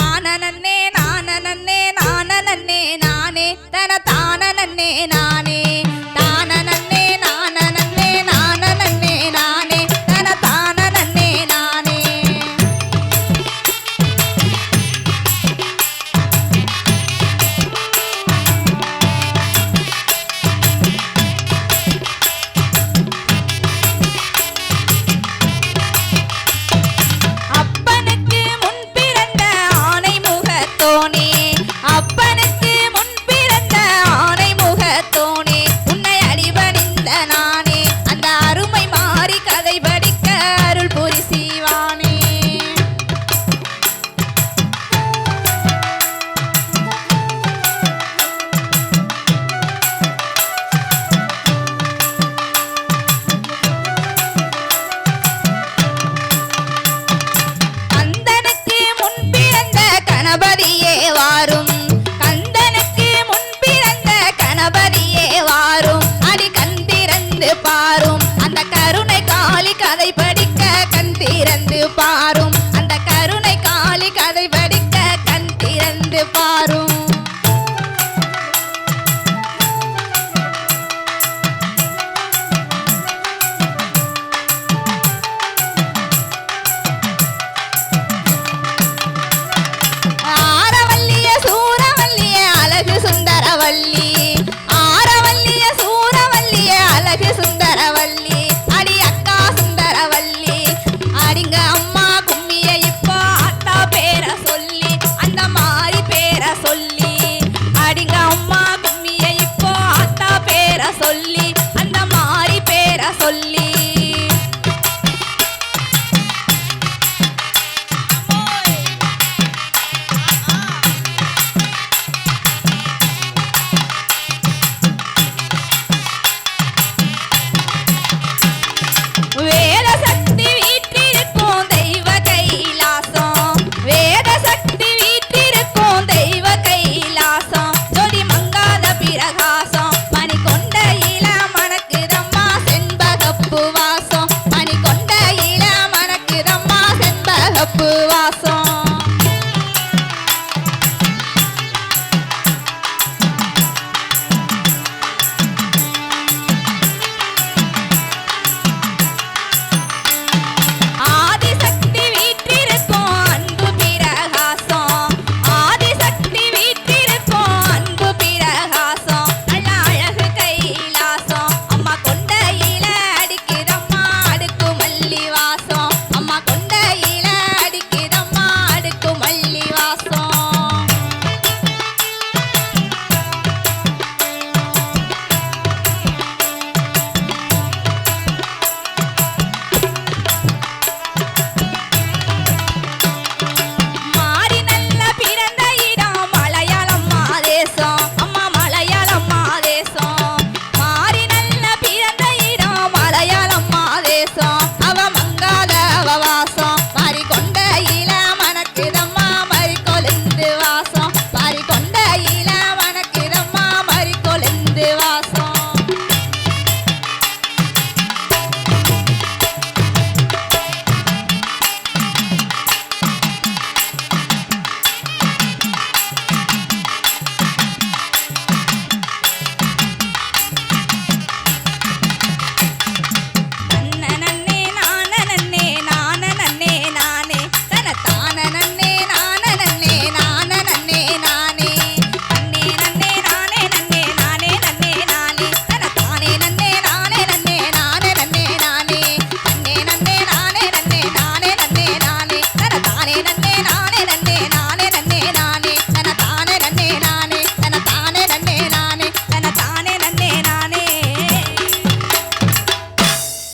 தானே நானே நானே நானே தன தானே நானே தானே நானே நானே நானே தன தானே நானே அப்பனுக்கு முன் பிறந்த ஆனை முகத்தோனே அப்பனுக்கு முன் பிறந்த ஆனை முகத்தோனே உன்னை அடிபணிந்த நானே அந்த அருமை மாறி கதை படிக்க அருள் புரி செய்வானே கந்தனுக்கு முன் பிறந்த கணபதியே வாரும் கந்தனுக்கு முன் பிறந்த கணபதியே வாரும் அடி கண் திறந்து பாரும் அந்த கருணை காளி கதை படிக்க கண் திறந்து பாரும்